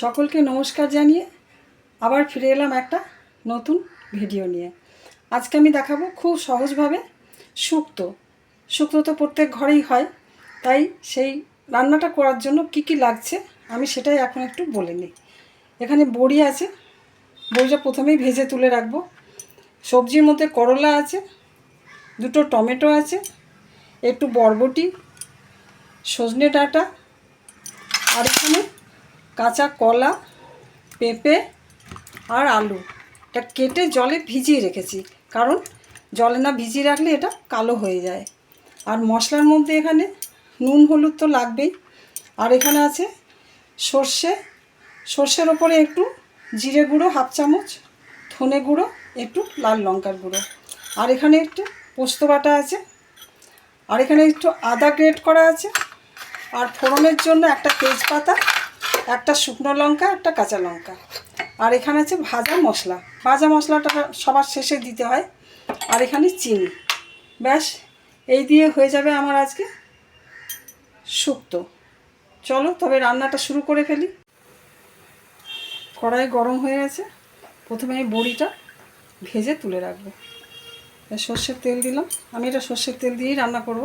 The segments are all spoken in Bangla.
সকলকে নমস্কার জানিয়ে আবার ফিরে এলাম একটা নতুন ভিডিও নিয়ে। আজকে আমি দেখাবো খুব সহজভাবে শুক্তো। শুক্তো তো প্রত্যেক ঘরেই হয়, তাই সেই রান্নাটা করার জন্য কি কি লাগছে আমি সেটাই এখন একটু বলে নিই। এখানে বড়ি আছে, বড়িটা প্রথমেই ভেজে তুলে রাখবো। সবজির মধ্যে করলা আছে, দুটো টমেটো আছে, একটু বরবটি, সজনে ডাঁটা, আর এখানে কাঁচা কলা, পেঁপে আর আলু। এটা কেটে জলে ভিজিয়ে রেখেছি, কারণ জলে না ভিজিয়ে রাখলে এটা কালো হয়ে যায়। আর মশলার মধ্যে এখানে নুন হলুদ তো লাগবেই। আর এখানে আছে সর্ষের ওপরে একটু জিরে গুঁড়ো হাফ চামচ, ধনে গুঁড়ো, একটু লাল লঙ্কার গুঁড়ো। আর এখানে একটু পোস্ত বাটা আছে, আর এখানে একটু আদা গ্রেট করা আছে। আর ফোড়নের জন্য একটা তেজপাতা, একটা শুকনো লঙ্কা, একটা কাঁচা লঙ্কা। আর এখানে আছে ভাজা মশলা। ভাজা মশলাটা সবার শেষে দিতে হয়। আর এখানে চিনি। ব্যাস, এই দিয়ে হয়ে যাবে আমার আজকে শুক্তো। চলো তবে রান্নাটা শুরু করে ফেলি। কড়াই গরম হয়ে গেছে, প্রথমে আমি বড়িটা ভেজে তুলে রাখবো। সর্ষের তেল দিলাম, আমি এটা সর্ষের তেল দিয়েই রান্না করব।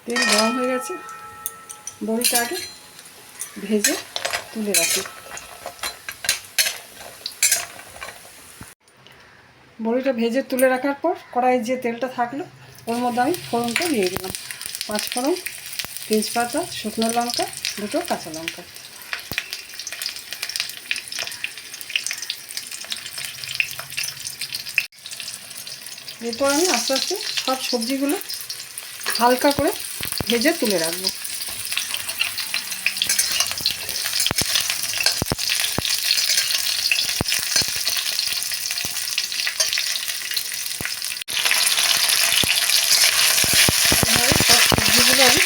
তেল গরম হয়ে গেছে, বড়িটা আগে ভেজে তুলে রাখি। বড়িটা ভেজে তুলে রাখার পর কড়াইয়ে যে তেলটা থাকলো ওর মধ্যে আমি ফোড়নটা দিয়ে দিলাম। 5 ফোড়ন, তেজপাতা, শুকনো লঙ্কা, দুটো কাঁচা লঙ্কা। এরপর আমি আস্তে আস্তে সব সবজিগুলো হালকা করে ভেজে তুলে রাখবো। এভাবে সব সবজিগুলো আমি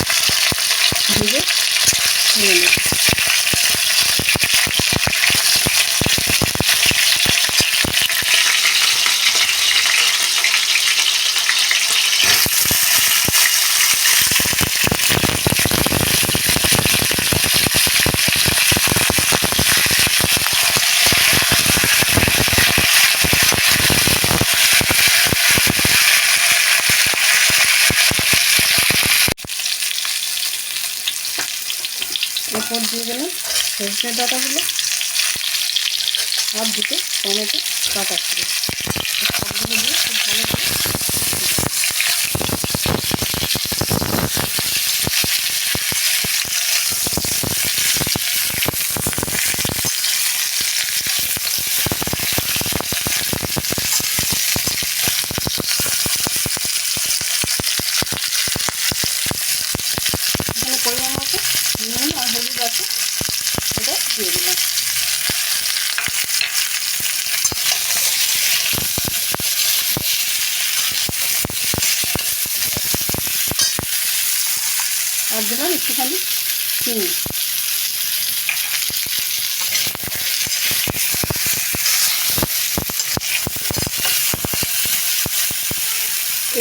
ভেজে নিয়ে নেব। এরপর দিয়ে দিলাম সজনে ডাঁটাগুলো আর দুটো টমেটো কাটা ছিল। সবগুলো দিয়ে খুব ভালো করে এখানে পরিমাণ মতো নুন আর হলুদ আছে, এটা দিয়ে দিলাম। আর দিলাম একটুখানি চিনি।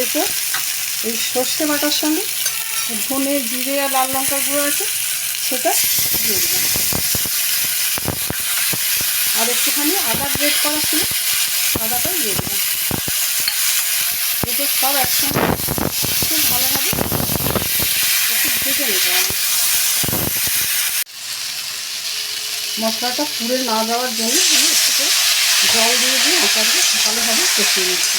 এরপর এই সর্ষে বাটার সঙ্গে ধনে, জিরে আর লাল লঙ্কার গুঁড়ো আছে, সেটা দিয়ে দিলাম। আর একটুখানি আদা গ্রেট করা ছিল, আদাটা দিয়ে দিলাম। এটা সব একসঙ্গে খুব ভালোভাবে একটু ভেজে নিতে হবে। মশলাটা পুড়ে না যাওয়ার জন্য আমি একটু করে জল দিয়ে মশলাটাকে ভালোভাবে কষিয়ে নিচ্ছি।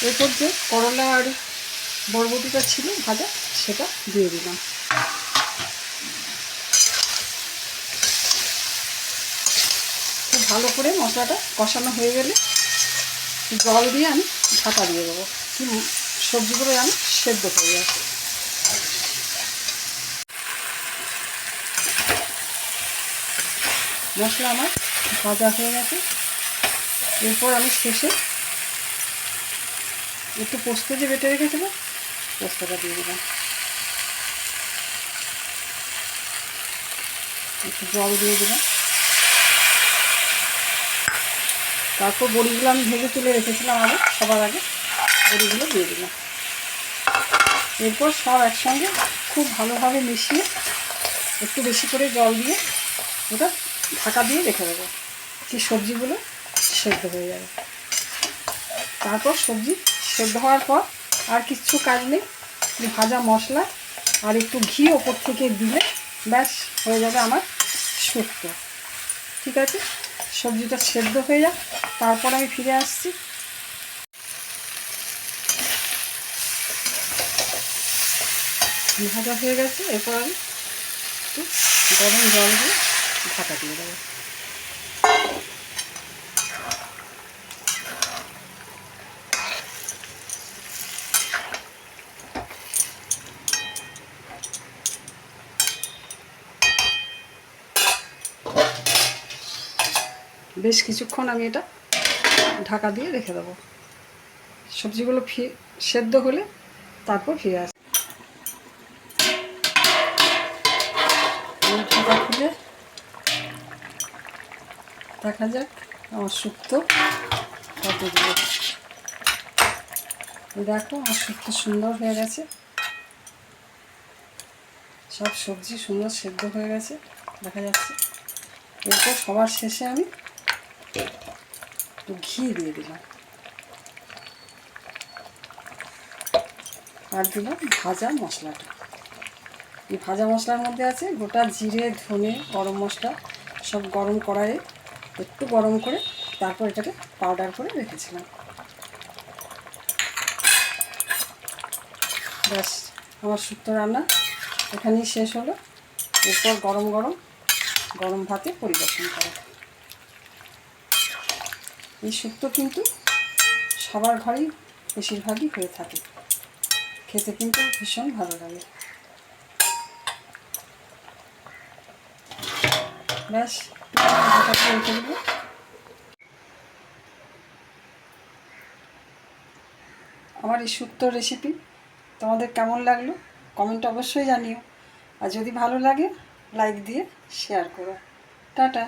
এরপর যে করলা আর বরবটিটা ছিল ভাজা, সেটা দিয়ে দিলাম। খুব ভালো করে মশলাটা কষানো হয়ে গেলে জল দিয়ে আমি ঢাকা দিয়ে দেবো, সবজিগুলো আমি সেদ্ধ হয়ে যায়। মশলা আমার ভাজা হয়ে গেছে। এরপর আমি শেষে একটু পোস্ত যে বেটে রেখেছিলাম, পোস্তটা দিয়ে দিলাম। একটু জল দিয়ে দিলাম। তারপর বড়িগুলো আমি ভেজে তুলে রেখেছিলাম সবার আগে বড়িগুলো দিয়ে দিলাম। এরপর সব একসঙ্গে খুব ভালোভাবে মিশিয়ে একটু বেশি করে জল দিয়ে ওটা ঢাকা দিয়ে রেখে দেবো, যে সবজিগুলো সেদ্ধ হয়ে যাবে। তারপর সবজি সেদ্ধ হওয়ার পর আর কিচ্ছু কাজ নেই, ভাজা মশলা আর একটু ঘি ওপর থেকে দিলে ব্যাস হয়ে যাবে আমার শুক্তো। ঠিক আছে, সবজিটা সেদ্ধ হয়ে যাক, তারপর আমি ফিরে আসছি। ভাজা হয়ে গেছে, এরপর আমি একটু গরম জল দিয়ে ঢাকা দিয়ে দেবো। বেশ কিছুক্ষণ আমি এটা ঢাকা দিয়ে রেখে দেবো, সবজিগুলো সেদ্ধ হলে তারপর ফিরে আসি। ঢাকা খুলে দেখা যাক আমার শুক্তো কত দিয়ে। দেখো আমার শুক্তো সুন্দর হয়ে গেছে, সব সবজি সুন্দর সেদ্ধ হয়ে গেছে দেখা যাচ্ছে। এরপর সবার শেষে আমি একটু ঘি দিয়ে দিলাম, আর দিলাম ভাজা মশলাটা। এই ভাজা মশলার মধ্যে আছে গোটা জিরে, ধনে, গরম মশলা, সব গরম কড়াইয়ে একটু গরম করে তারপর এটাকে পাউডার করে রেখেছিলাম। ব্যাস আমার শুক্তো রান্না এখানেই শেষ হলো। এরপর গরম গরম গরম ভাতে পরিবেশন করা। এই শুক্তো কিন্তু সবার ঘরেই বেশিরভাগই হয়ে থাকে, খেতে কিন্তু ভীষণ ভালো লাগে। ব্যাস ঢাকাটা রেখে দেবো। আমার এই শুক্তোর রেসিপি তোমাদের কেমন লাগলো কমেন্ট অবশ্যই জানিও, আর যদি ভালো লাগে লাইক দিয়ে শেয়ার করো। টাটা।